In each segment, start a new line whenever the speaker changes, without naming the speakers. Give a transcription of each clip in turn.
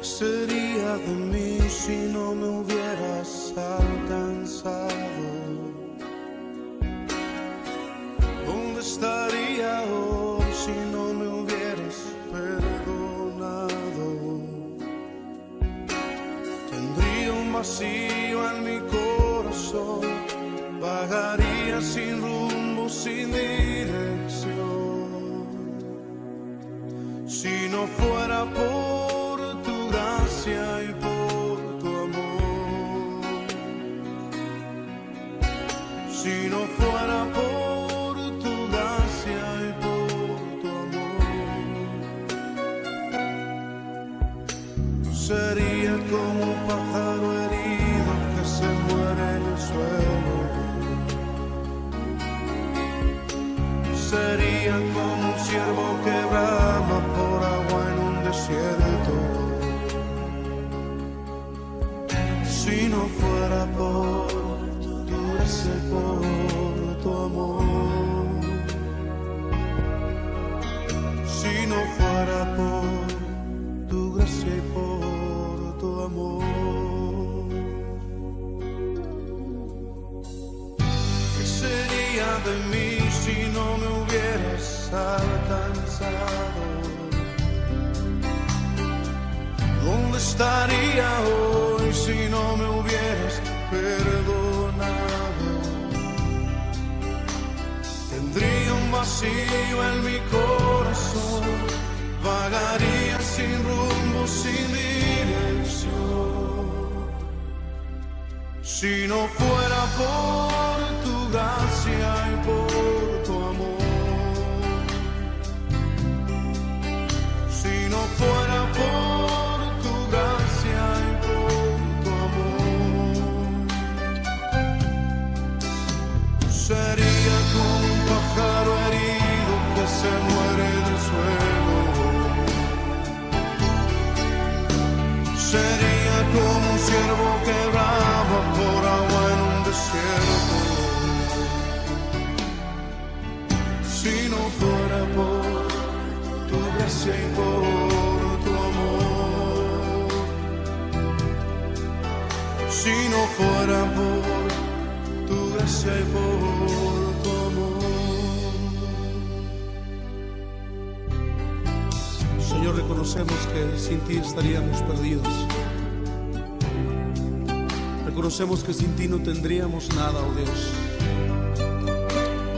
sería de mí si no me hubieras alcanzado? ¿Dónde estaría hoy si no me hubieras perdonado? Tendría un vacío en mi corazón, vagaría sin rumbo, sin dirección. Si no fuera por tu gracia y por tu amor, si no fuera por tu gracia y por tu amor, sería como un pájaro herido que se muere en el suelo. Sería como un ciervo que brama por agua en un desierto. Si no fuera por tu gracia y por tu amor, si no fuera por tu gracia y por tu amor, ¿qué sería de mí si no me hubieras alcanzado? ¿Dónde estaría hoy si no me hubieras perdonado? Tendría un vacío en mi corazón, vagaría sin rumbo, sin dirección. Si no fuera por tu gracia y por tu amor, si no fuera por tu gracia y por tu amor, sería como un pájaro herido que se muere del suelo. Sería como un ciervo que brama por agua en un desierto. Si no fuera por tu gracia y por tu amor, si no fuera por tu gracia y por tu amor. Señor, reconocemos que sin ti estaríamos perdidos. Reconocemos que sin ti no tendríamos nada, oh Dios.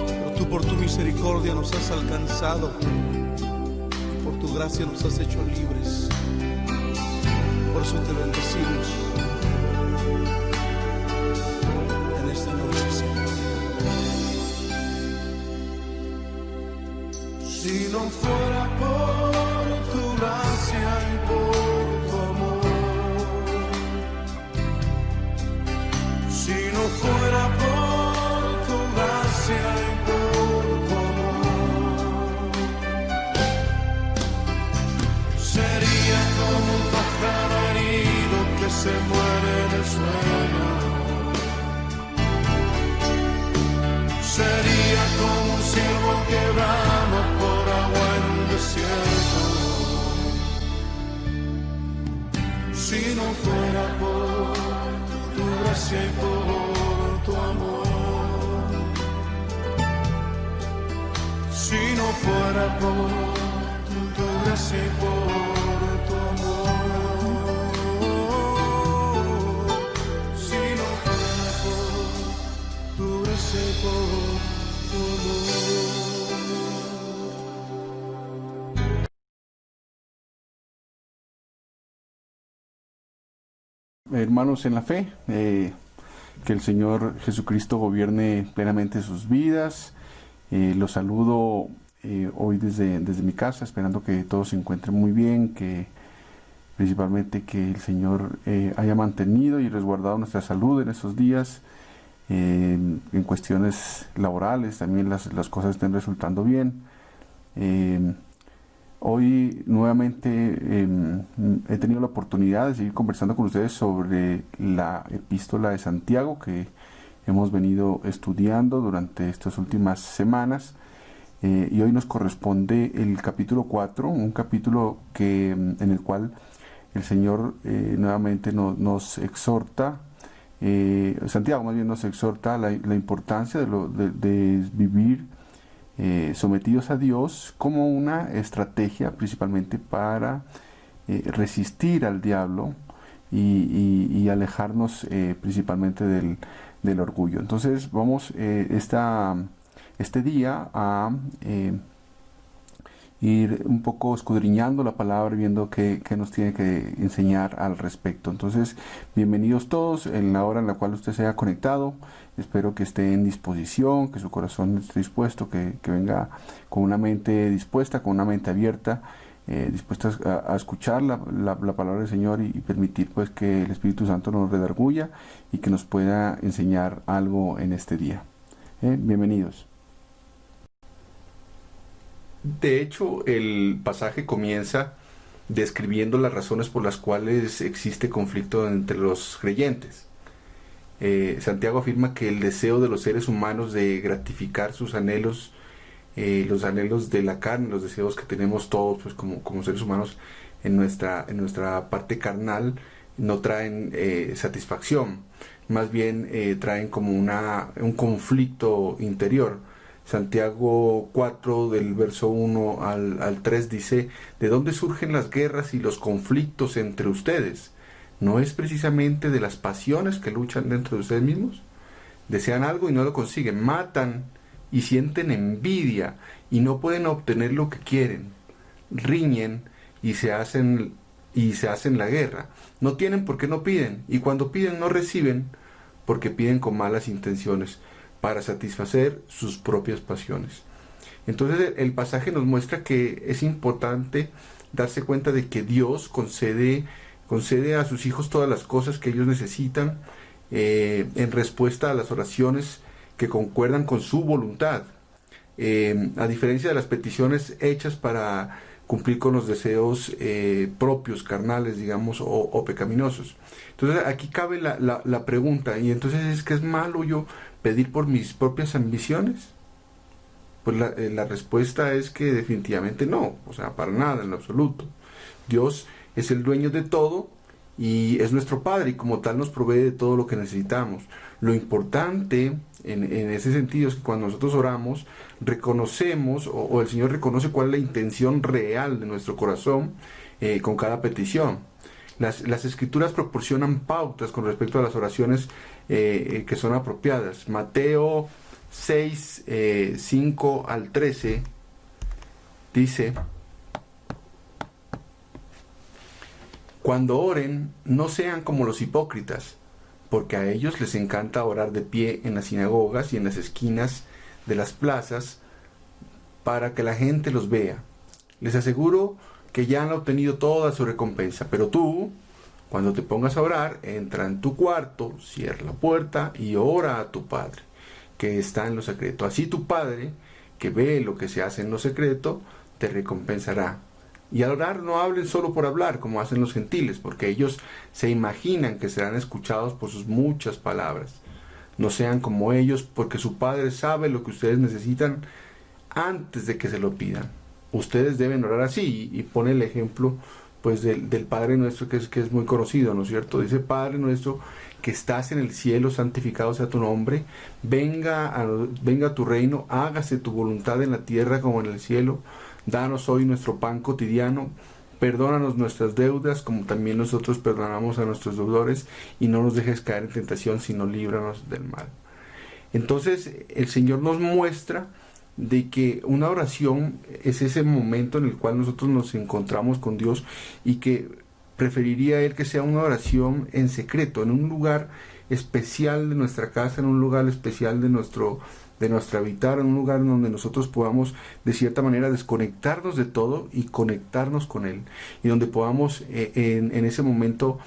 Pero tú por tu misericordia nos has alcanzado y por tu gracia nos has hecho libres. Por eso te bendecimos en esta noche, Señor. Si no fuera por tu gracia y por tu amor, si no fuera por tu gracia y por tu amor, sería como un pájaro herido que se muere en el suelo. Sería como un ciervo que brama por agua en un desierto. Si no fuera por tu gracia y por tu amor, si no fuera por tu gracia y por tu amor, si no fuera por tu gracia y por tu amor.
Hermanos en la fe, que el Señor Jesucristo gobierne plenamente sus vidas. Los saludo hoy desde mi casa, esperando que todos se encuentren muy bien, que principalmente que el Señor haya mantenido y resguardado nuestra salud en estos días. En cuestiones laborales también las cosas estén resultando bien. Hoy nuevamente he tenido la oportunidad de seguir conversando con ustedes sobre la epístola de Santiago que hemos venido estudiando durante estas últimas semanas, y hoy nos corresponde el capítulo 4, un capítulo en el cual el Señor nuevamente nos exhorta, Santiago más bien nos exhorta a la importancia de vivir sometidos a Dios como una estrategia principalmente para resistir al diablo y alejarnos principalmente del orgullo. Entonces vamos este día a ir un poco escudriñando la palabra, viendo qué nos tiene que enseñar al respecto. Entonces, bienvenidos todos en la hora en la cual usted se haya conectado. Espero que esté en disposición, que su corazón esté dispuesto, que venga con una mente dispuesta, con una mente abierta, dispuesta a escuchar la palabra del Señor y permitir pues que el Espíritu Santo nos redarguya y que nos pueda enseñar algo en este día. Bienvenidos. De hecho, el pasaje comienza describiendo las razones por las cuales existe conflicto entre los creyentes. Santiago afirma que el deseo de los seres humanos de gratificar sus anhelos, los anhelos de la carne, los deseos que tenemos todos pues, como seres humanos en nuestra parte carnal, no traen satisfacción, más bien traen como un conflicto interior. Santiago 4 del verso 1 al 3 dice: ¿de dónde surgen las guerras y los conflictos entre ustedes? ¿No es precisamente de las pasiones que luchan dentro de ustedes mismos? Desean algo y no lo consiguen, matan y sienten envidia y no pueden obtener lo que quieren, riñen y se hacen la guerra. No tienen porque no piden, y cuando piden no reciben porque piden con malas intenciones, para satisfacer sus propias pasiones. Entonces el pasaje nos muestra que es importante darse cuenta de que Dios concede a sus hijos todas las cosas que ellos necesitan en respuesta a las oraciones que concuerdan con su voluntad, a diferencia de las peticiones hechas para cumplir con los deseos propios, carnales, digamos, o pecaminosos. Entonces aquí cabe la pregunta, ¿y entonces es que es malo yo pedir por mis propias ambiciones? Pues la respuesta es que definitivamente no, o sea, para nada, en lo absoluto. Dios es el dueño de todo y es nuestro Padre, y como tal nos provee de todo lo que necesitamos. Lo importante en ese sentido es que cuando nosotros oramos, reconocemos, o el Señor reconoce cuál es la intención real de nuestro corazón con cada petición. Las Escrituras proporcionan pautas con respecto a las oraciones que son apropiadas. Mateo 6, 5 al 13 dice: cuando oren, no sean como los hipócritas, porque a ellos les encanta orar de pie en las sinagogas y en las esquinas de las plazas para que la gente los vea. Les aseguro que ya han obtenido toda su recompensa. Pero tú, cuando te pongas a orar, entra en tu cuarto, cierra la puerta y ora a tu Padre, que está en lo secreto. Así tu Padre, que ve lo que se hace en lo secreto, te recompensará. Y al orar no hablen solo por hablar, como hacen los gentiles, porque ellos se imaginan que serán escuchados por sus muchas palabras. No sean como ellos, porque su Padre sabe lo que ustedes necesitan antes de que se lo pidan. Ustedes deben orar así, y pone el ejemplo pues del Padre nuestro que es muy conocido, ¿no es cierto? Dice: Padre nuestro que estás en el cielo, santificado sea tu nombre, venga tu reino, hágase tu voluntad en la tierra como en el cielo. Danos hoy nuestro pan cotidiano, perdónanos nuestras deudas como también nosotros perdonamos a nuestros deudores, y no nos dejes caer en tentación, sino líbranos del mal. Entonces el Señor nos muestra de que una oración es ese momento en el cual nosotros nos encontramos con Dios, y que preferiría Él que sea una oración en secreto, en un lugar especial de nuestra casa, en un lugar especial de nuestro habitar, en un lugar donde nosotros podamos de cierta manera desconectarnos de todo y conectarnos con Él, y donde podamos en ese momento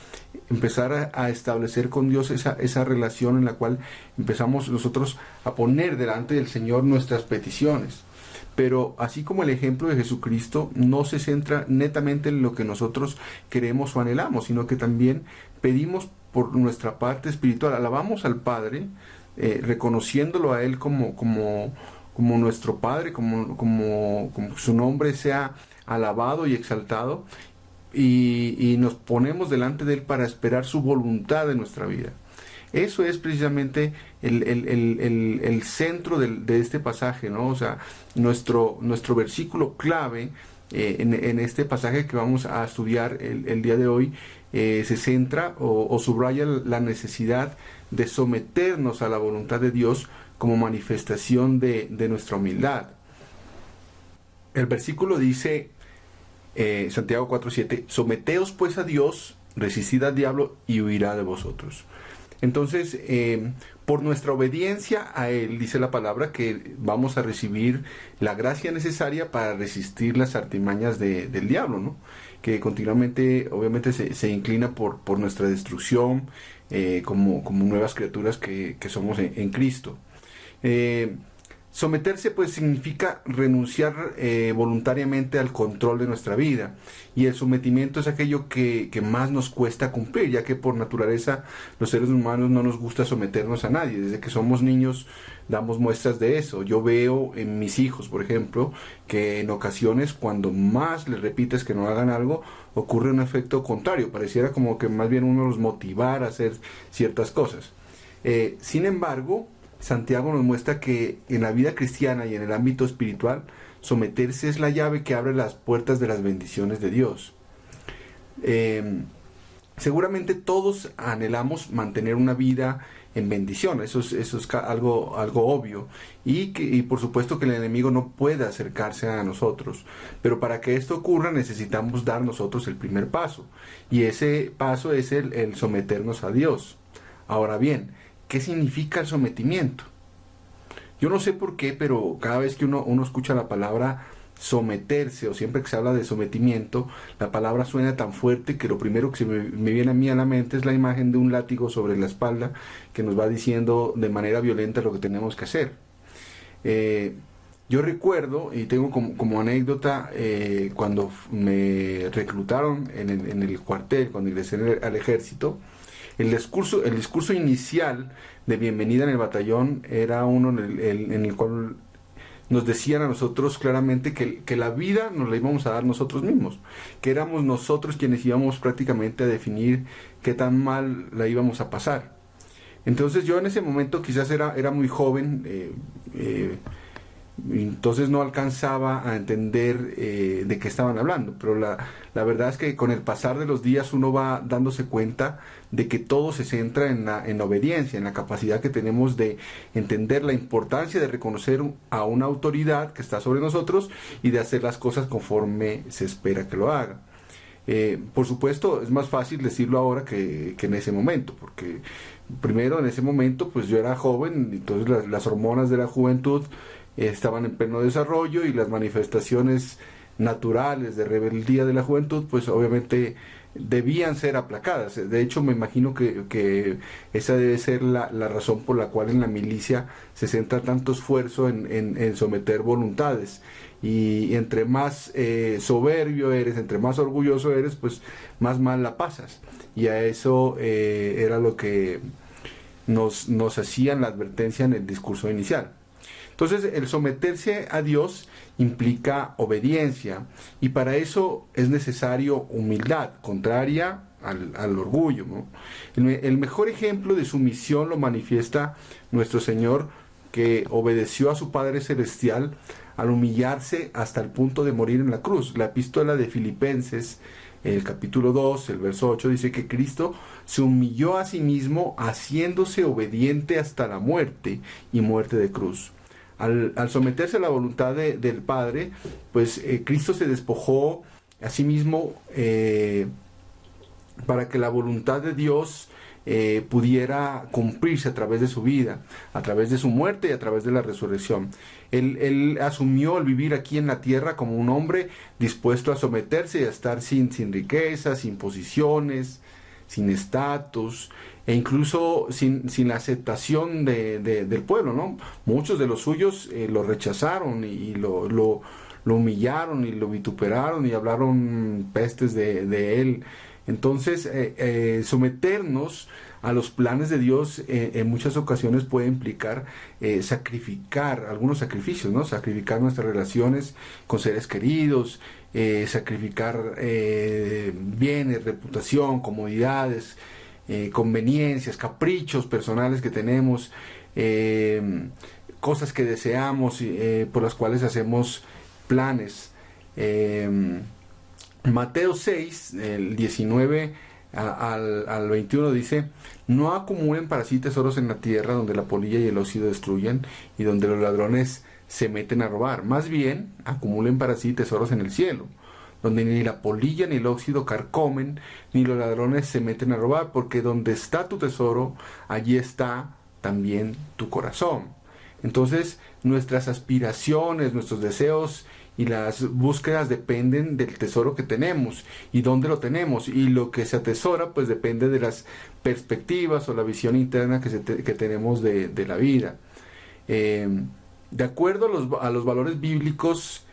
empezar a establecer con Dios esa relación en la cual empezamos nosotros a poner delante del Señor nuestras peticiones. Pero así como el ejemplo de Jesucristo no se centra netamente en lo que nosotros queremos o anhelamos, sino que también pedimos por nuestra parte espiritual, alabamos al Padre, reconociéndolo a Él como nuestro Padre, como su nombre sea alabado y exaltado, y nos ponemos delante de Él para esperar su voluntad en nuestra vida. Eso es precisamente el centro de este pasaje, ¿no? O sea, nuestro versículo clave en este pasaje que vamos a estudiar el día de hoy se centra o subraya la necesidad de someternos a la voluntad de Dios como manifestación de nuestra humildad. El versículo dice, Santiago 4:7, someteos pues a Dios, resistid al diablo y huirá de vosotros. Entonces, por nuestra obediencia a Él, dice la palabra, que vamos a recibir la gracia necesaria para resistir las artimañas del diablo, ¿no? Que continuamente, obviamente, se inclina por nuestra destrucción, como nuevas criaturas que somos en Cristo. Someterse pues significa renunciar voluntariamente al control de nuestra vida, y el sometimiento es aquello que más nos cuesta cumplir, ya que por naturaleza los seres humanos no nos gusta someternos a nadie. Desde que somos niños damos muestras de eso. Yo veo en mis hijos, por ejemplo, que en ocasiones cuando más les repites que no hagan algo, ocurre un efecto contrario. Pareciera como que más bien uno los motivara a hacer ciertas cosas. Sin embargo, Santiago nos muestra que en la vida cristiana y en el ámbito espiritual, someterse es la llave que abre las puertas de las bendiciones de Dios. Seguramente todos anhelamos mantener una vida en bendición, eso es algo obvio, y por supuesto que el enemigo no puede acercarse a nosotros, pero para que esto ocurra necesitamos dar nosotros el primer paso, y ese paso es el someternos a Dios. Ahora bien, ¿qué significa el sometimiento? Yo no sé por qué, pero cada vez que uno escucha la palabra someterse, o siempre que se habla de sometimiento, la palabra suena tan fuerte que lo primero que se me viene a mí a la mente es la imagen de un látigo sobre la espalda que nos va diciendo de manera violenta lo que tenemos que hacer. Yo recuerdo, y tengo como anécdota, cuando me reclutaron en el cuartel, cuando ingresé al ejército, el discurso inicial de bienvenida en el batallón era uno en el cual nos decían a nosotros claramente que la vida nos la íbamos a dar nosotros mismos, que éramos nosotros quienes íbamos prácticamente a definir qué tan mal la íbamos a pasar. Entonces yo en ese momento quizás era muy joven, entonces no alcanzaba a entender de qué estaban hablando, pero la verdad es que con el pasar de los días uno va dándose cuenta de que todo se centra en la obediencia, en la capacidad que tenemos de entender la importancia de reconocer a una autoridad que está sobre nosotros y de hacer las cosas conforme se espera que lo haga. Por supuesto es más fácil decirlo ahora que en ese momento, porque primero en ese momento pues yo era joven, entonces las hormonas de la juventud estaban en pleno desarrollo y las manifestaciones naturales de rebeldía de la juventud pues obviamente debían ser aplacadas. De hecho me imagino que esa debe ser la razón por la cual en la milicia se centra tanto esfuerzo en someter voluntades, y entre más soberbio eres, entre más orgulloso eres, pues más mal la pasas, y a eso era lo que nos hacían la advertencia en el discurso inicial. Entonces, el someterse a Dios implica obediencia, y para eso es necesario humildad, contraria al orgullo, ¿no? El mejor ejemplo de sumisión lo manifiesta nuestro Señor, que obedeció a su Padre Celestial al humillarse hasta el punto de morir en la cruz. La epístola de Filipenses, el capítulo 2, el verso 8, dice que Cristo se humilló a sí mismo haciéndose obediente hasta la muerte, y muerte de cruz. Al someterse a la voluntad del Padre, pues Cristo se despojó a sí mismo para que la voluntad de Dios pudiera cumplirse a través de su vida, a través de su muerte y a través de la resurrección. Él asumió el vivir aquí en la tierra como un hombre dispuesto a someterse y a estar sin riquezas, sin posiciones, sin estatus, e incluso sin la aceptación del pueblo, ¿no? Muchos de los suyos lo rechazaron y lo humillaron y lo vituperaron y hablaron pestes de él. Entonces, someternos a los planes de Dios en muchas ocasiones puede implicar sacrificar algunos sacrificios, ¿no? Sacrificar nuestras relaciones con seres queridos, sacrificar bienes, reputación, comodidades, conveniencias, caprichos personales que tenemos, cosas que deseamos, por las cuales hacemos planes. Mateo 6, el 19 al 21 dice: no acumulen para sí tesoros en la tierra, donde la polilla y el óxido destruyen y donde los ladrones se meten a robar. Más bien, acumulen para sí tesoros en el cielo, donde ni la polilla ni el óxido carcomen, ni los ladrones se meten a robar, porque donde está tu tesoro, allí está también tu corazón. Entonces, nuestras aspiraciones, nuestros deseos y las búsquedas dependen del tesoro que tenemos y dónde lo tenemos, y lo que se atesora pues depende de las perspectivas o la visión interna que tenemos de la vida. De acuerdo a los valores bíblicos,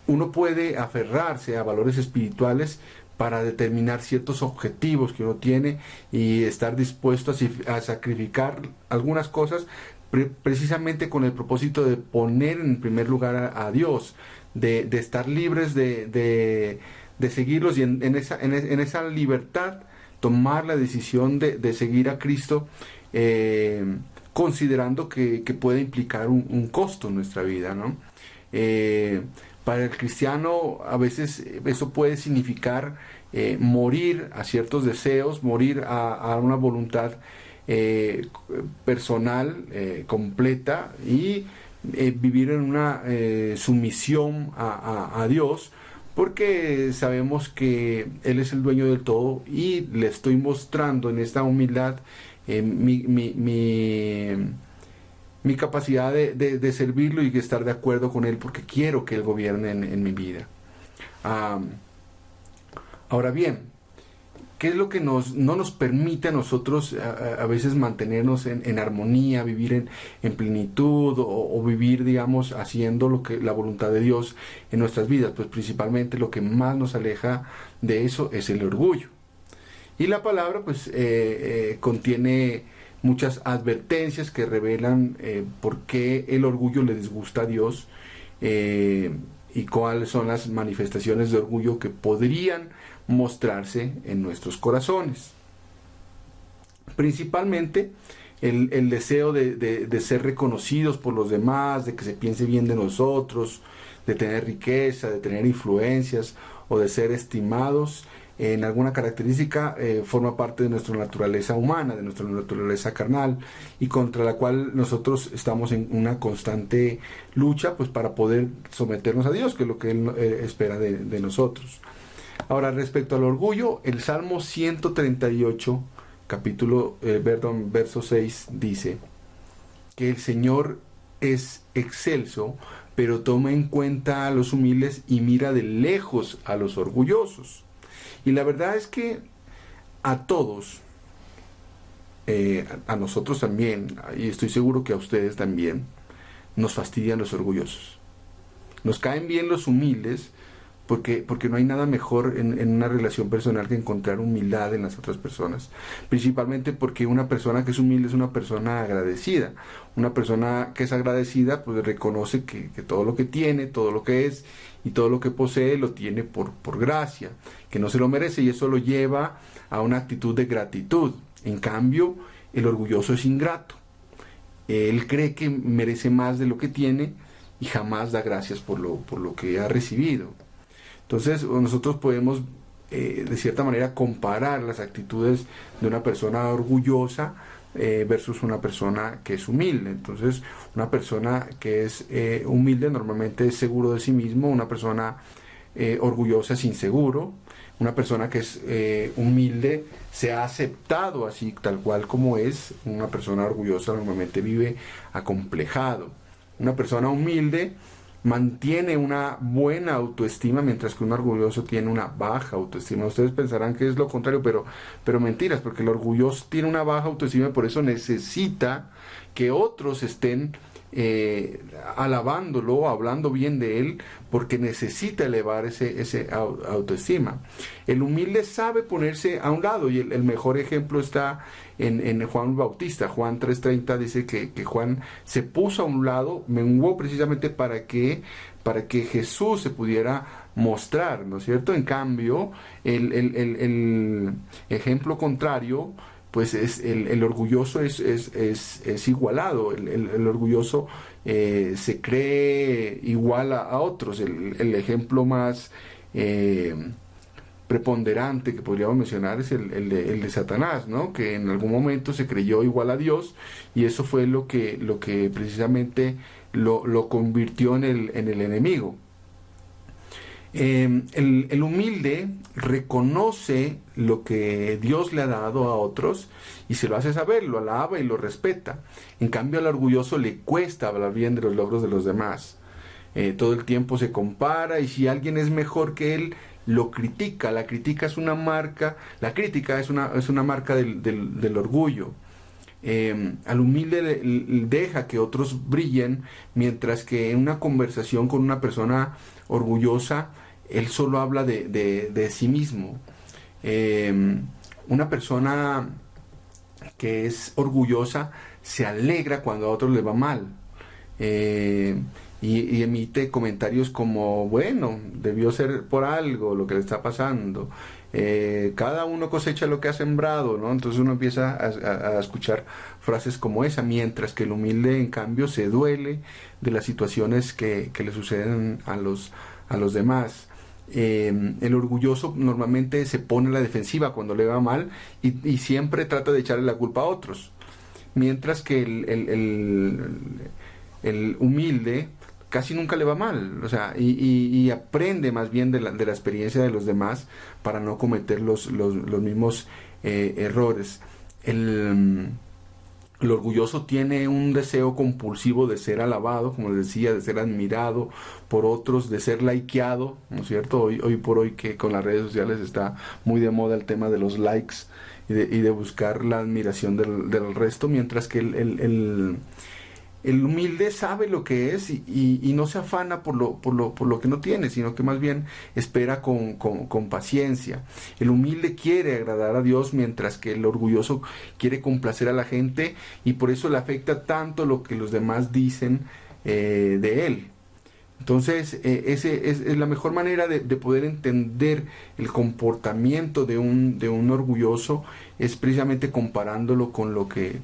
uno puede aferrarse a valores espirituales para determinar ciertos objetivos que uno tiene y estar dispuesto a sacrificar algunas cosas, precisamente con el propósito de poner en primer lugar a Dios, de estar libres de seguirlos, y en esa libertad tomar la decisión de seguir a Cristo, considerando que puede implicar un costo en nuestra vida, ¿no? Para el cristiano a veces eso puede significar morir a ciertos deseos, morir a una voluntad personal completa, y vivir en una sumisión a Dios, porque sabemos que Él es el dueño del todo, y le estoy mostrando en esta humildad mi capacidad de servirlo y de estar de acuerdo con Él, porque quiero que Él gobierne en mi vida. Ahora bien, ¿qué es lo que no nos permite a nosotros a veces mantenernos en armonía, vivir en plenitud, o vivir, digamos, haciendo la voluntad de Dios en nuestras vidas? Pues principalmente lo que más nos aleja de eso es el orgullo. Y la palabra pues contiene muchas advertencias que revelan por qué el orgullo le disgusta a Dios, y cuáles son las manifestaciones de orgullo que podrían mostrarse en nuestros corazones. Principalmente el deseo de ser reconocidos por los demás, de que se piense bien de nosotros, de tener riqueza, de tener influencias, o de ser estimados en alguna característica, forma parte de nuestra naturaleza humana, de nuestra naturaleza carnal, y contra la cual nosotros estamos en una constante lucha, pues para poder someternos a Dios, que es lo que Él espera de nosotros. Ahora, respecto al orgullo, el Salmo 138, verso 6, dice que el Señor es excelso, pero toma en cuenta a los humildes y mira de lejos a los orgullosos. Y la verdad es que a todos, a nosotros también, y estoy seguro que a ustedes también, nos fastidian los orgullosos. Nos caen bien los humildes, porque no hay nada mejor en una relación personal que encontrar humildad en las otras personas. Principalmente porque una persona que es humilde es una persona agradecida. Una persona que es agradecida pues reconoce que todo lo que tiene, todo lo que es y todo lo que posee lo tiene por gracia, que no se lo merece, y eso lo lleva a una actitud de gratitud. En cambio, el orgulloso es ingrato. Él cree que merece más de lo que tiene y jamás da gracias por lo que ha recibido. Entonces nosotros podemos de cierta manera comparar las actitudes de una persona orgullosa versus una persona que es humilde. Entonces una persona que es humilde normalmente es seguro de sí mismo, una persona orgullosa es inseguro, una persona que es humilde se ha aceptado así tal cual como es, una persona orgullosa normalmente vive acomplejado. Una persona humilde mantiene una buena autoestima, mientras que un orgulloso tiene una baja autoestima. Ustedes pensarán que es lo contrario, pero mentiras, porque el orgulloso tiene una baja autoestima y por eso necesita que otros estén alabándolo, hablando bien de él, porque necesita elevar ese autoestima. El humilde sabe ponerse a un lado, y el mejor ejemplo está en Juan Bautista. Juan 3:30 dice que Juan se puso a un lado, menguó precisamente para que para que Jesús se pudiera mostrar, ¿no es cierto? En cambio, el ejemplo contrario, pues es el orgulloso es igualado, el orgulloso se cree igual a otros. El ejemplo más preponderante que podríamos mencionar es el de Satanás, ¿no? Que en algún momento se creyó igual a Dios, y eso fue lo que precisamente lo convirtió en el enemigo. El humilde reconoce lo que Dios le ha dado a otros y se lo hace saber, lo alaba y lo respeta. En cambio, al orgulloso le cuesta hablar bien de los logros de los demás. Todo el tiempo se compara, y si alguien es mejor que él, lo critica. La crítica es una marca del orgullo. Al humilde deja que otros brillen, mientras que en una conversación con una persona orgullosa, él solo habla de sí mismo. Una persona que es orgullosa se alegra cuando a otros le va mal, y emite comentarios como, bueno, debió ser por algo lo que le está pasando. Cada uno cosecha lo que ha sembrado, ¿no? Entonces uno empieza a escuchar frases como esa, mientras que el humilde, en cambio, se duele de las situaciones que le suceden a los demás. El orgulloso normalmente se pone a la defensiva cuando le va mal, y siempre trata de echarle la culpa a otros, mientras que el humilde casi nunca le va mal, o sea, y aprende más bien de la experiencia de los demás para no cometer los mismos errores. El orgulloso tiene un deseo compulsivo de ser alabado, como les decía, de ser admirado por otros, de ser likeado, ¿no es cierto? Hoy por hoy, que con las redes sociales está muy de moda el tema de los likes y de buscar la admiración del resto, mientras que el humilde sabe lo que es y no se afana por lo que no tiene, sino que más bien espera con paciencia. El humilde quiere agradar a Dios, mientras que el orgulloso quiere complacer a la gente, y por eso le afecta tanto lo que los demás dicen de él. Entonces, es la mejor manera de poder entender el comportamiento de un orgulloso, es precisamente comparándolo con lo que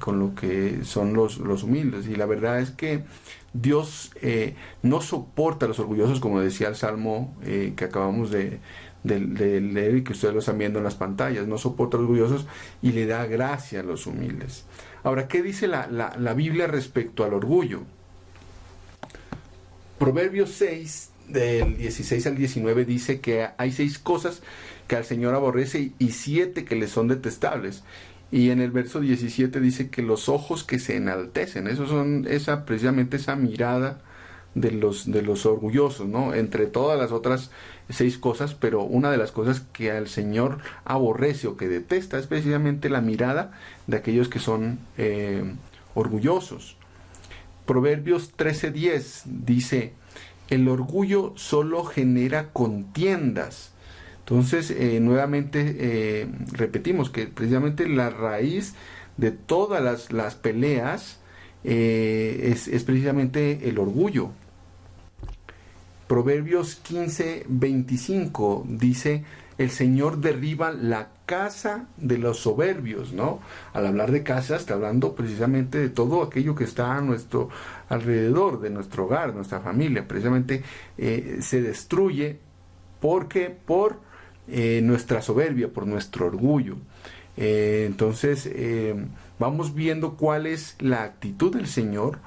son los humildes. Y la verdad es que Dios no soporta a los orgullosos, como decía el Salmo que acabamos de leer y que ustedes lo están viendo en las pantallas. No soporta a los orgullosos y le da gracia a los humildes. Ahora, ¿qué dice la Biblia respecto al orgullo? Proverbios 6, del 16 al 19, dice que hay 6 cosas que al Señor aborrece y 7 que le son detestables. Y en el verso 17 dice que los ojos que se enaltecen, precisamente esa mirada de los orgullosos, ¿no? Entre todas las otras 6 cosas, pero una de las cosas que al Señor aborrece o que detesta es precisamente la mirada de aquellos que son orgullosos. Proverbios 13:10 dice: el orgullo solo genera contiendas. Entonces, nuevamente repetimos que precisamente la raíz de todas las peleas es precisamente el orgullo. Proverbios 15:25 dice: el Señor derriba la casa de los soberbios, ¿no? Al hablar de casa, está hablando precisamente de todo aquello que está a nuestro alrededor, de nuestro hogar, nuestra familia. Precisamente se destruye por nuestra soberbia, por nuestro orgullo. Entonces, vamos viendo cuál es la actitud del Señor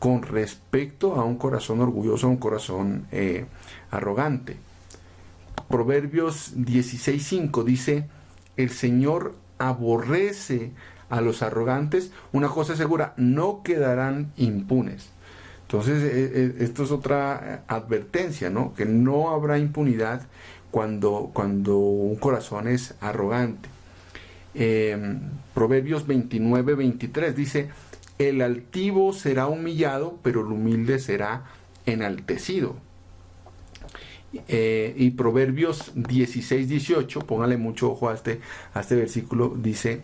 con respecto a un corazón orgulloso, a un corazón arrogante. Proverbios 16:5 dice: el Señor aborrece a los arrogantes, una cosa segura, no quedarán impunes. Entonces, esto es otra advertencia, ¿no? Que no habrá impunidad cuando un corazón es arrogante. Proverbios 29:23 dice: el altivo será humillado, pero el humilde será enaltecido. Y Proverbios 16:18, póngale mucho ojo a este versículo, dice: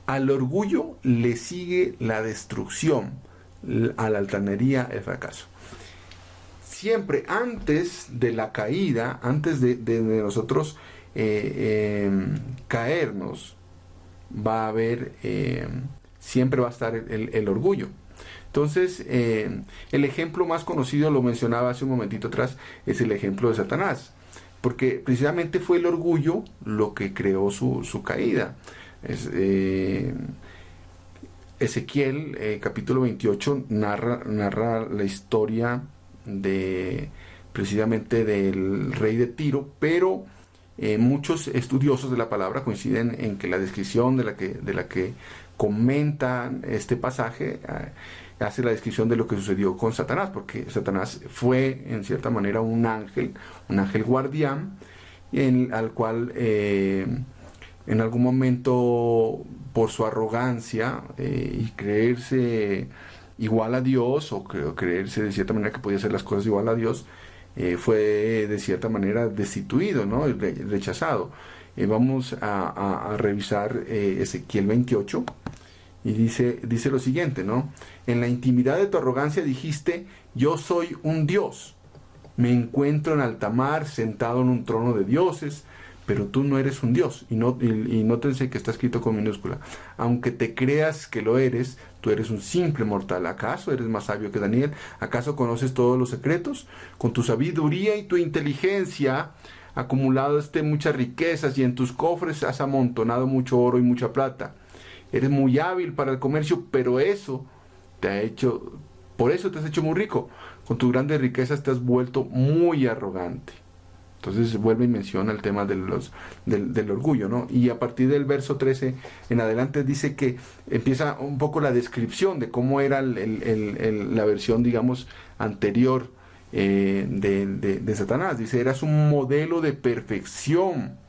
al orgullo le sigue la destrucción, a la altanería el fracaso. siempre antes de la caída, antes de nosotros caernos, va a haber, siempre va a estar el orgullo. Entonces, el ejemplo más conocido, lo mencionaba hace un momentito atrás, es el ejemplo de Satanás, porque precisamente fue el orgullo lo que creó su caída. Ezequiel, capítulo 28, narra la historia precisamente del rey de Tiro, pero muchos estudiosos de la palabra coinciden en que la descripción de la que comentan este pasaje hace la descripción de lo que sucedió con Satanás, porque Satanás fue en cierta manera un ángel guardián, al cual en algún momento, por su arrogancia y creerse igual a Dios, o creerse de cierta manera que podía hacer las cosas igual a Dios, fue de cierta manera destituido, ¿no? Y rechazado. Vamos a revisar Ezequiel 28, y dice lo siguiente, ¿no? En la intimidad de tu arrogancia dijiste: yo soy un Dios, me encuentro en alta mar, sentado en un trono de dioses, pero tú no eres un Dios. Y nótense que está escrito con minúscula. Aunque te creas que lo eres, tú eres un simple mortal. ¿Acaso eres más sabio que Daniel? ¿Acaso conoces todos los secretos? Con tu sabiduría y tu inteligencia acumulado muchas riquezas, y en tus cofres has amontonado mucho oro y mucha plata. Eres muy hábil para el comercio, pero por eso te has hecho muy rico. Con tus grandes riquezas te has vuelto muy arrogante. Entonces vuelve y menciona el tema del orgullo, ¿no? Y a partir del verso 13 en adelante dice que empieza un poco la descripción de cómo era la versión, digamos, anterior de Satanás. Dice: eras un modelo de perfección.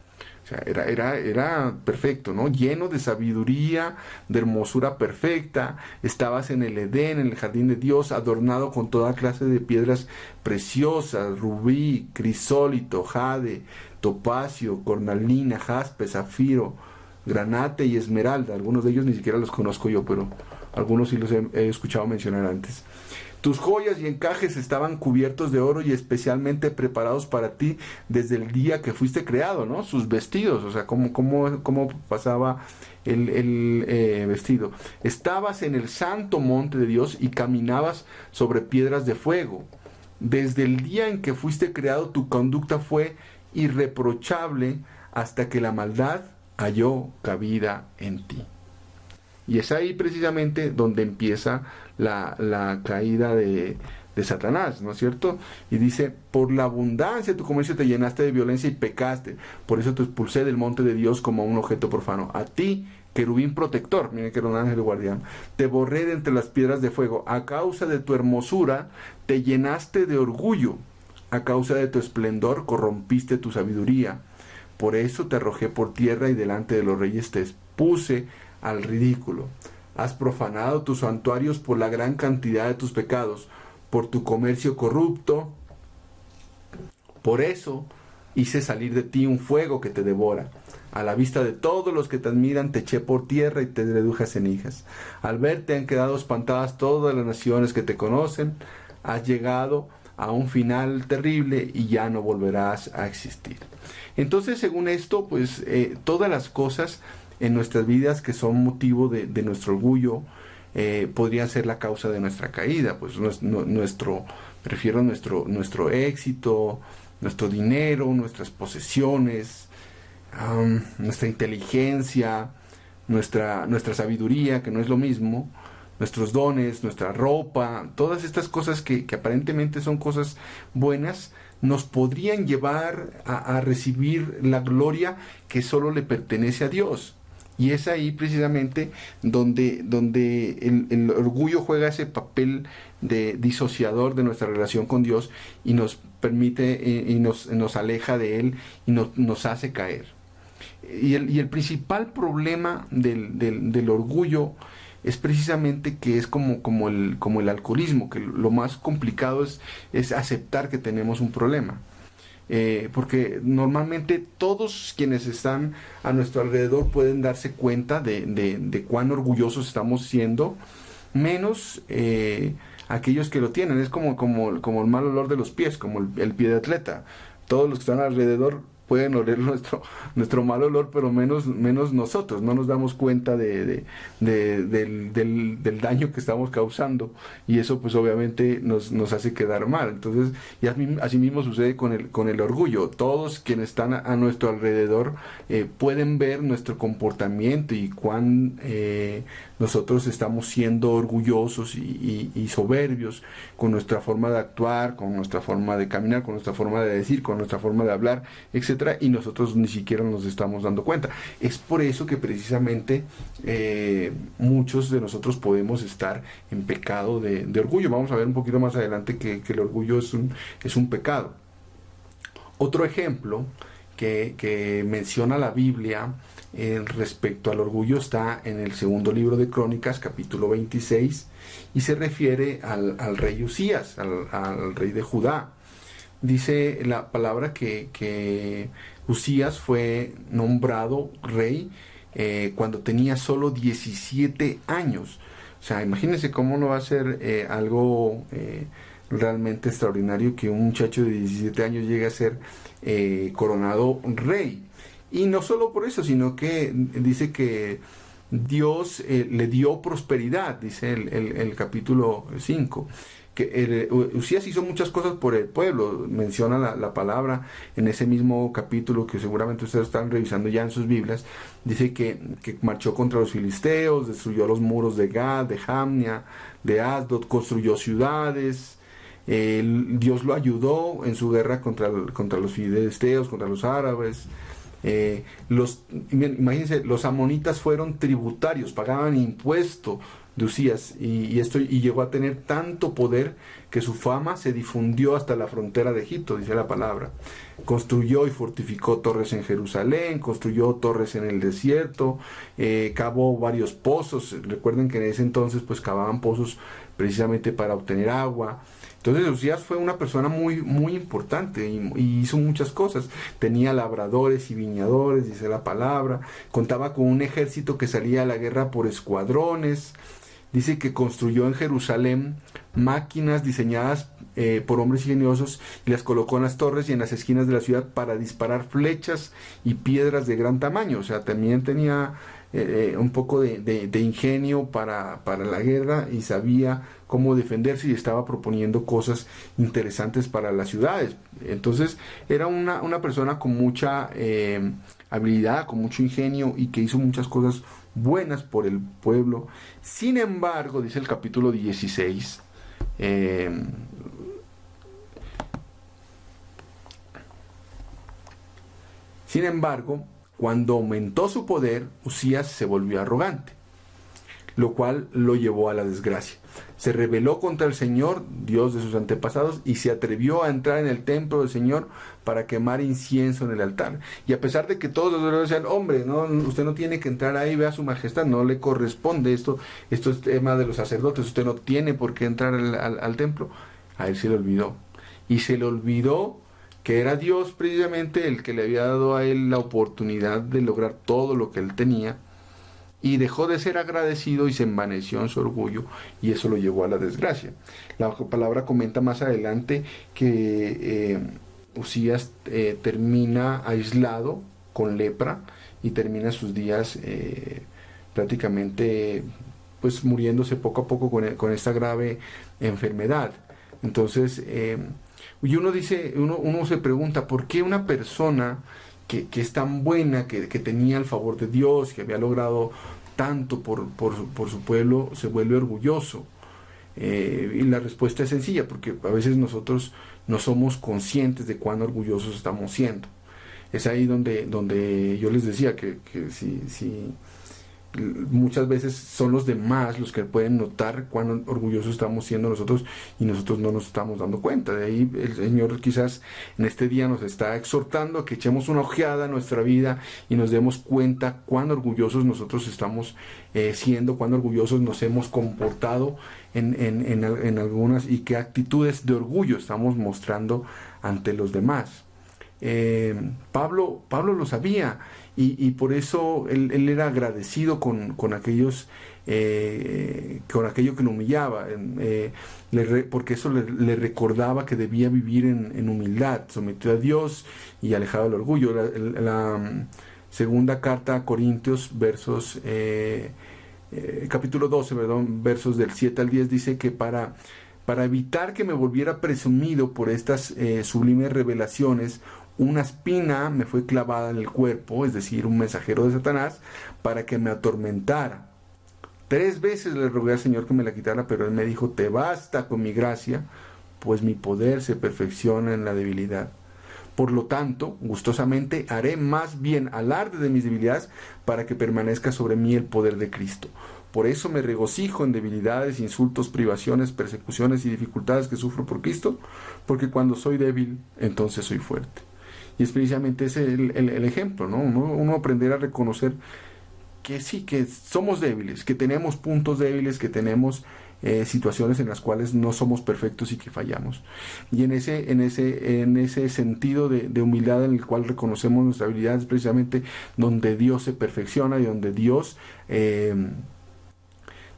O sea, era perfecto, ¿no? Lleno de sabiduría, de hermosura perfecta. Estabas en el Edén, en el jardín de Dios, adornado con toda clase de piedras preciosas: rubí, crisólito, jade, topacio, cornalina, jaspe, zafiro, granate y esmeralda. Algunos de ellos ni siquiera los conozco yo, pero algunos sí los he escuchado mencionar antes. Tus joyas y encajes estaban cubiertos de oro y especialmente preparados para ti desde el día que fuiste creado, ¿no? Sus vestidos, o sea, cómo pasaba el vestido. Estabas en el santo monte de Dios y caminabas sobre piedras de fuego. Desde el día en que fuiste creado, tu conducta fue irreprochable hasta que la maldad halló cabida en ti. Y es ahí precisamente donde empieza la caída de Satanás, ¿no es cierto? Y dice: por la abundancia de tu comercio te llenaste de violencia y pecaste. Por eso te expulsé del monte de Dios como un objeto profano. A ti, querubín protector, miren que era un ángel guardián, te borré de entre las piedras de fuego. A causa de tu hermosura te llenaste de orgullo. A causa de tu esplendor corrompiste tu sabiduría. Por eso te arrojé por tierra y delante de los reyes te expuse al ridículo. Has profanado tus santuarios por la gran cantidad de tus pecados, por tu comercio corrupto. Por eso hice salir de ti un fuego que te devora. A la vista de todos los que te admiran, te eché por tierra y te reduje a cenizas. Al verte han quedado espantadas todas las naciones que te conocen. Has llegado a un final terrible y ya no volverás a existir. Entonces, según esto, pues todas las cosas en nuestras vidas que son motivo de nuestro orgullo podrían ser la causa de nuestra caída. Pues nuestro éxito, nuestro dinero, nuestras posesiones, nuestra inteligencia, nuestra sabiduría, que no es lo mismo, nuestros dones, nuestra ropa, todas estas cosas que aparentemente son cosas buenas, nos podrían llevar a recibir la gloria que solo le pertenece a Dios. Y es ahí precisamente donde el orgullo juega ese papel de disociador de nuestra relación con Dios y nos permite y nos aleja de Él y nos hace caer. Y el principal problema del orgullo es precisamente que es como el alcoholismo, que lo más complicado es aceptar que tenemos un problema. Porque normalmente todos quienes están a nuestro alrededor pueden darse cuenta de cuán orgullosos estamos siendo, menos aquellos que lo tienen. Es como el mal olor de los pies, como el pie de atleta. Todos los que están alrededor pueden oler nuestro mal olor, pero menos nosotros. No nos damos cuenta del daño que estamos causando, y eso pues obviamente nos hace quedar mal. Entonces, y así mismo sucede con el orgullo. Todos quienes están a nuestro alrededor pueden ver nuestro comportamiento y cuán nosotros estamos siendo orgullosos y soberbios con nuestra forma de actuar, con nuestra forma de caminar, con nuestra forma de decir, con nuestra forma de hablar, etc. Y nosotros ni siquiera nos estamos dando cuenta. Es por eso que precisamente muchos de nosotros podemos estar en pecado de orgullo. Vamos a ver un poquito más adelante que el orgullo es un pecado. Otro ejemplo que menciona la Biblia respecto al orgullo está en el segundo libro de Crónicas, capítulo 26, y se refiere al rey Usías, al rey de Judá. Dice la palabra que Usías fue nombrado rey cuando tenía solo 17 años. O sea, imagínense cómo no va a ser algo realmente extraordinario que un muchacho de 17 años llegue a ser coronado rey. Y no solo por eso, sino que dice que Dios le dio prosperidad, dice el capítulo 5. Que Usías hizo muchas cosas por el pueblo, menciona la palabra en ese mismo capítulo que seguramente ustedes están revisando ya en sus Biblias. Dice que marchó contra los filisteos, destruyó los muros de Gad, de Jamnia, de Asdod, construyó ciudades. Dios lo ayudó en su guerra contra los filisteos, contra los árabes. Imagínense, los amonitas fueron tributarios, pagaban impuesto de Usías, y llegó a tener tanto poder que su fama se difundió hasta la frontera de Egipto, dice la palabra. Construyó y fortificó torres en Jerusalén, construyó torres en el desierto, cavó varios pozos. Recuerden que en ese entonces pues cavaban pozos precisamente para obtener agua. Entonces Usías fue una persona muy, muy importante y hizo muchas cosas. Tenía labradores y viñadores, dice la palabra. Contaba con un ejército que salía a la guerra por escuadrones. Dice que construyó en Jerusalén máquinas diseñadas por hombres ingeniosos y las colocó en las torres y en las esquinas de la ciudad para disparar flechas y piedras de gran tamaño. O sea, también tenía un poco de ingenio para la guerra y sabía cómo defenderse y estaba proponiendo cosas interesantes para las ciudades. Entonces era una persona con mucha habilidad, con mucho ingenio, y que hizo muchas cosas buenas por el pueblo. Sin embargo, dice el capítulo 16, sin embargo, cuando aumentó su poder, Usías se volvió arrogante, lo cual lo llevó a la desgracia. Se rebeló contra el Señor, Dios de sus antepasados, y se atrevió a entrar en el templo del Señor para quemar incienso en el altar. Y a pesar de que todos los decían, hombre, no, usted no tiene que entrar ahí, vea su majestad, no le corresponde, esto es tema de los sacerdotes, usted no tiene por qué entrar al templo. A él se le olvidó. Y se le olvidó que era Dios precisamente el que le había dado a él la oportunidad de lograr todo lo que él tenía, y dejó de ser agradecido y se envaneció en su orgullo, y eso lo llevó a la desgracia. La palabra comenta más adelante que Usías termina aislado con lepra y termina sus días prácticamente pues muriéndose poco a poco con esta grave enfermedad. Entonces y uno se pregunta, ¿por qué una persona que es tan buena, que tenía el favor de Dios, que había logrado tanto por su pueblo, se vuelve orgulloso? Y la respuesta es sencilla, porque a veces nosotros no somos conscientes de cuán orgullosos estamos siendo. Es ahí donde yo les decía que si muchas veces son los demás los que pueden notar cuán orgullosos estamos siendo nosotros, y nosotros no nos estamos dando cuenta. De ahí el Señor quizás en este día nos está exhortando a que echemos una ojeada a nuestra vida y nos demos cuenta cuán orgullosos nosotros estamos siendo, cuán orgullosos nos hemos comportado en algunas, y qué actitudes de orgullo estamos mostrando ante los demás. Pablo lo sabía, y por eso él era agradecido con aquellos, con aquello que lo humillaba, porque eso le recordaba que debía vivir en humildad, sometido a Dios y alejado del orgullo. La segunda carta a Corintios, capítulo 12, versos del 7 al 10, dice que para evitar que me volviera presumido por estas sublimes revelaciones, una espina me fue clavada en el cuerpo, es decir, un mensajero de Satanás, para que me atormentara. 3 veces le rogué al Señor que me la quitara, pero Él me dijo: te basta con mi gracia, pues mi poder se perfecciona en la debilidad. Por lo tanto, gustosamente haré más bien alarde de mis debilidades, para que permanezca sobre mí el poder de Cristo. Por eso me regocijo en debilidades, insultos, privaciones, persecuciones y dificultades que sufro por Cristo, porque cuando soy débil, entonces soy fuerte. Y es precisamente ese el ejemplo, ¿no? Uno aprender a reconocer que sí, que somos débiles, que tenemos puntos débiles, que tenemos situaciones en las cuales no somos perfectos y que fallamos. Y en ese sentido de humildad en el cual reconocemos nuestra habilidad, es precisamente donde Dios se perfecciona y donde Dios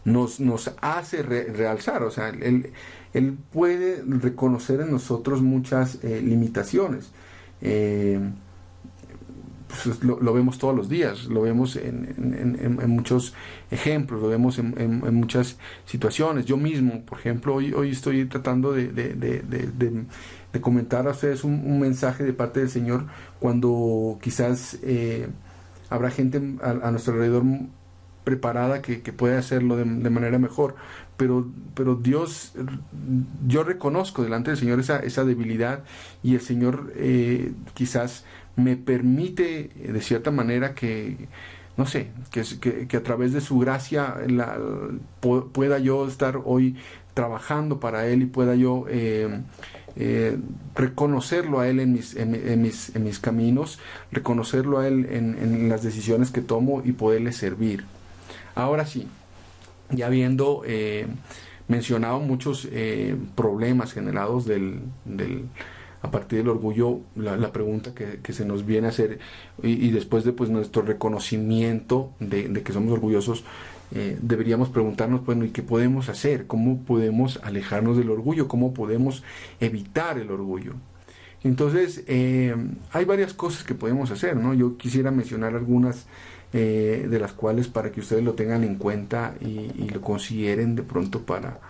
nos hace realzar. O sea, Él puede reconocer en nosotros muchas limitaciones. Pues lo vemos todos los días, lo vemos en muchos ejemplos, lo vemos en muchas situaciones. Yo mismo, por ejemplo, hoy estoy tratando de comentar a ustedes un mensaje de parte del Señor, cuando quizás habrá gente a nuestro alrededor preparada que puede hacerlo de manera mejor, pero Dios, yo reconozco delante del Señor esa debilidad, y el Señor quizás me permite de cierta manera que, no sé, que a través de su gracia pueda yo estar hoy trabajando para Él, y pueda yo reconocerlo a Él en mis caminos, reconocerlo a Él en las decisiones que tomo, y poderle servir. Ahora sí, ya habiendo mencionado muchos problemas generados a partir del orgullo, la pregunta que se nos viene a hacer, y después de nuestro reconocimiento de que somos orgullosos, deberíamos preguntarnos, bueno, ¿y qué podemos hacer? ¿Cómo podemos alejarnos del orgullo? ¿Cómo podemos evitar el orgullo? Entonces, hay varias cosas que podemos hacer, ¿no? Yo quisiera mencionar algunas de las cuales, para que ustedes lo tengan en cuenta y lo consideren de pronto para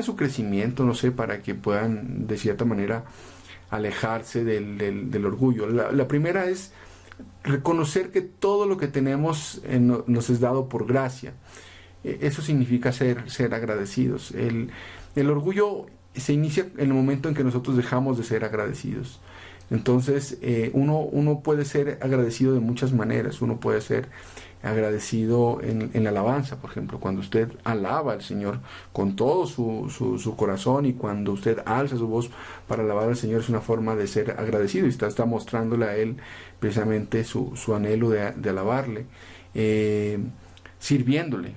su crecimiento, no sé, para que puedan de cierta manera alejarse del orgullo. La primera es reconocer que todo lo que tenemos nos es dado por gracia. Eso significa ser agradecidos. El orgullo se inicia en el momento en que nosotros dejamos de ser agradecidos. Entonces, uno puede ser agradecido de muchas maneras. Uno puede ser agradecido en la alabanza, por ejemplo, cuando usted alaba al Señor con todo su corazón, y cuando usted alza su voz para alabar al Señor, es una forma de ser agradecido, y está mostrándole a Él precisamente su anhelo de alabarle, sirviéndole.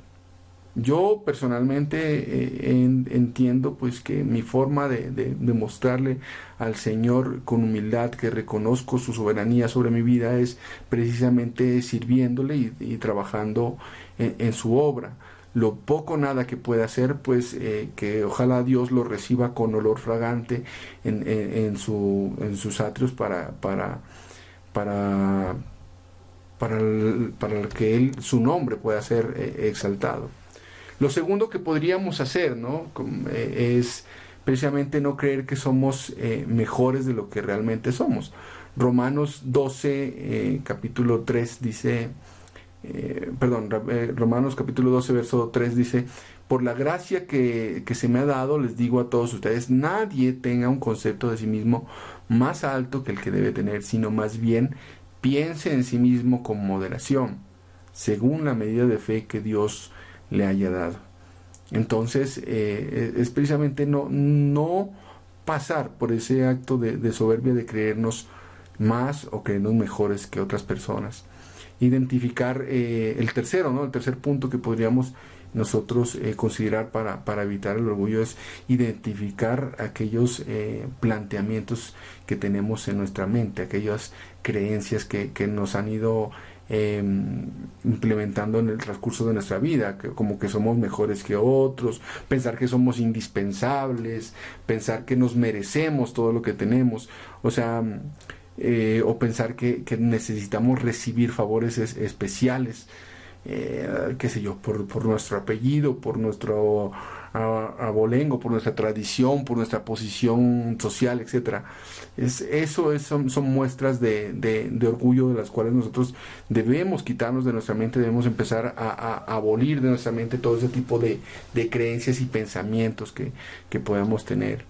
Yo personalmente entiendo pues que mi forma de mostrarle al Señor con humildad que reconozco su soberanía sobre mi vida es precisamente sirviéndole y trabajando en su obra. Lo poco nada que pueda hacer, pues que ojalá Dios lo reciba con olor fragante en sus atrios para que su nombre pueda ser exaltado. Lo segundo que podríamos hacer, ¿no? Es precisamente no creer que somos mejores de lo que realmente somos. Romanos 12, capítulo 3 dice, Romanos capítulo 12, verso 3 dice: por la gracia que se me ha dado, les digo a todos ustedes, nadie tenga un concepto de sí mismo más alto que el que debe tener, sino más bien piense en sí mismo con moderación, según la medida de fe que Dios le haya dado. Entonces es precisamente no pasar por ese acto de soberbia, de creernos más o creernos mejores que otras personas. Identificar el tercer punto que podríamos nosotros considerar para evitar el orgullo es identificar aquellos planteamientos que tenemos en nuestra mente, aquellas creencias que nos han ido implementando en el transcurso de nuestra vida, como que somos mejores que otros, pensar que somos indispensables, pensar que nos merecemos todo lo que tenemos, o sea, o pensar que necesitamos recibir favores especiales, qué sé yo, por nuestro apellido, por nuestro abolengo, por nuestra tradición, por nuestra posición social, etcétera. Son muestras de orgullo de las cuales nosotros debemos quitarnos de nuestra mente, debemos empezar a abolir de nuestra mente todo ese tipo de creencias y pensamientos que podemos tener.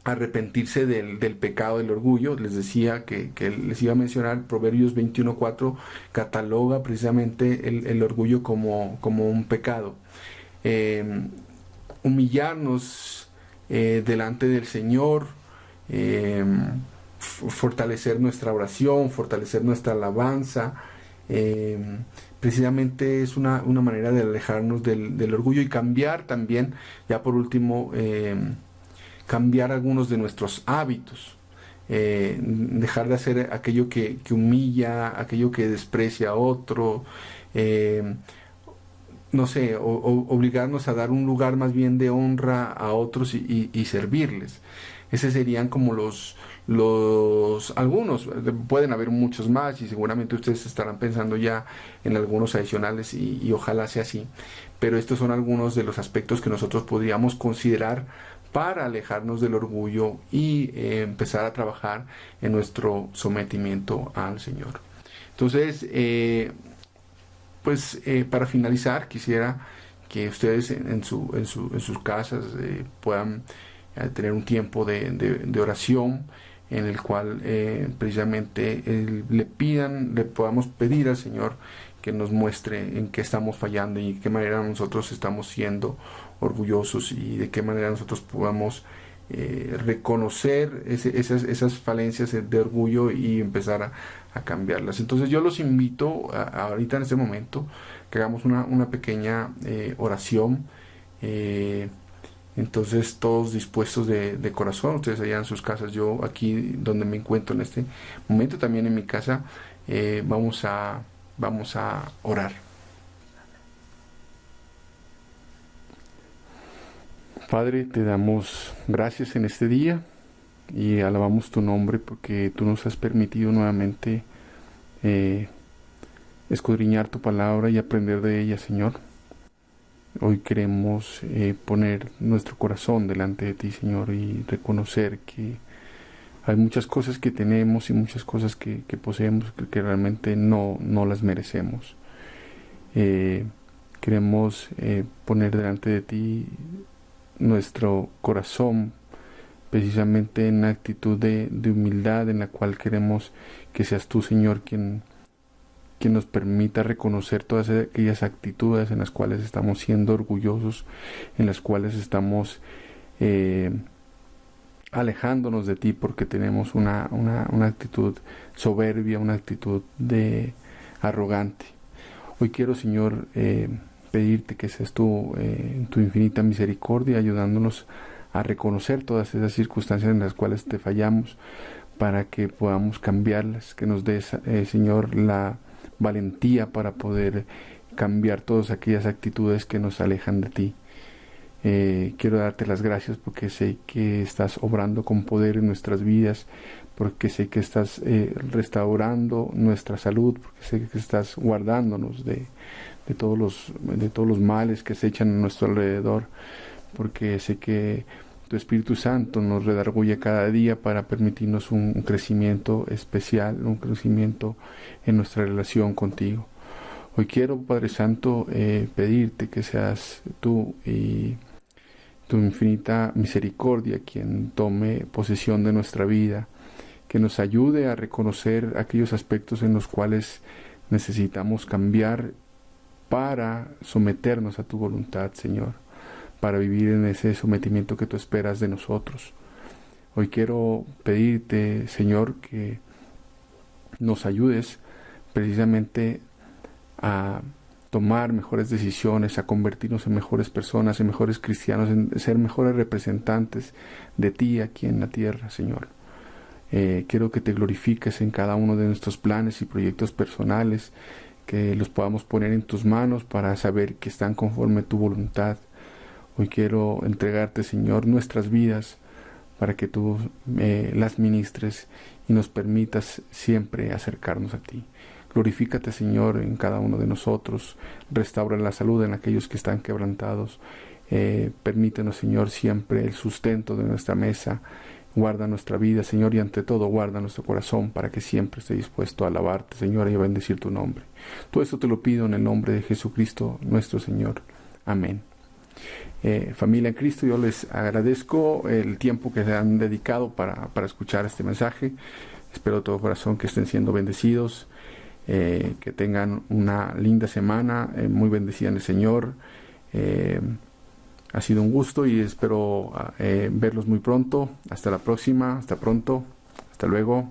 Arrepentirse del pecado del orgullo. Les decía que les iba a mencionar Proverbios 21:4 cataloga precisamente el orgullo como un pecado. Humillarnos delante del Señor, fortalecer nuestra oración, fortalecer nuestra alabanza, precisamente es una manera de alejarnos del orgullo y cambiar también, ya por último, cambiar algunos de nuestros hábitos, dejar de hacer aquello que humilla, aquello que desprecia a otro, no sé, obligarnos a dar un lugar más bien de honra a otros y servirles. Esos serían como algunos, pueden haber muchos más y seguramente ustedes estarán pensando ya en algunos adicionales y ojalá sea así, pero estos son algunos de los aspectos que nosotros podríamos considerar para alejarnos del orgullo y empezar a trabajar en nuestro sometimiento al Señor. Entonces, para finalizar, quisiera que ustedes en sus casas puedan tener un tiempo de oración en el cual precisamente le podamos pedir al Señor que nos muestre en qué estamos fallando y de qué manera nosotros estamos siendo orgullosos y de qué manera nosotros podamos reconocer esas falencias de orgullo y empezar a cambiarlas. Entonces yo los invito ahorita en este momento que hagamos una pequeña oración, entonces todos dispuestos de corazón, ustedes allá en sus casas, yo aquí donde me encuentro en este momento, también en mi casa, vamos a orar. Padre, te damos gracias en este día y alabamos tu nombre porque tú nos has permitido nuevamente escudriñar tu palabra y aprender de ella, Señor. Hoy queremos poner nuestro corazón delante de ti, Señor, y reconocer que hay muchas cosas que tenemos y muchas cosas que poseemos que realmente no las merecemos. Queremos poner delante de ti nuestro corazón precisamente en actitud de humildad, en la cual queremos que seas tú, Señor, quien nos permita reconocer todas aquellas actitudes en las cuales estamos siendo orgullosos, en las cuales estamos alejándonos de ti porque tenemos una actitud soberbia, una actitud arrogante. Hoy quiero, Señor, pedirte que seas tú en tu infinita misericordia ayudándonos a reconocer todas esas circunstancias en las cuales te fallamos para que podamos cambiarlas, que nos des, Señor, la valentía para poder cambiar todas aquellas actitudes que nos alejan de ti. Quiero darte las gracias porque sé que estás obrando con poder en nuestras vidas, porque sé que estás restaurando nuestra salud, porque sé que estás guardándonos de todos los males que se echan a nuestro alrededor, porque sé que tu Espíritu Santo nos redarguye cada día para permitirnos un crecimiento especial, un crecimiento en nuestra relación contigo. Hoy quiero, Padre Santo, pedirte que seas tú y tu infinita misericordia quien tome posesión de nuestra vida, que nos ayude a reconocer aquellos aspectos en los cuales necesitamos cambiar para someternos a tu voluntad, Señor, para vivir en ese sometimiento que tú esperas de nosotros. Hoy quiero pedirte, Señor, que nos ayudes precisamente a tomar mejores decisiones, a convertirnos en mejores personas, en mejores cristianos, en ser mejores representantes de ti aquí en la tierra, Señor. Quiero que te glorifiques en cada uno de nuestros planes y proyectos personales, que los podamos poner en tus manos para saber que están conforme a tu voluntad. Hoy quiero entregarte, Señor, nuestras vidas para que tú las ministres y nos permitas siempre acercarnos a ti. Glorifícate, Señor, en cada uno de nosotros. Restaura la salud en aquellos que están quebrantados. Permítenos, Señor, siempre el sustento de nuestra mesa. Guarda nuestra vida, Señor, y ante todo guarda nuestro corazón para que siempre esté dispuesto a alabarte, Señor, y a bendecir tu nombre. Todo esto te lo pido en el nombre de Jesucristo, nuestro Señor. Amén. Familia en Cristo, yo les agradezco el tiempo que se han dedicado para escuchar este mensaje. Espero de todo corazón que estén siendo bendecidos, que tengan una linda semana, muy bendecida en el Señor. Ha sido un gusto y espero verlos muy pronto. Hasta la próxima, hasta pronto, hasta luego.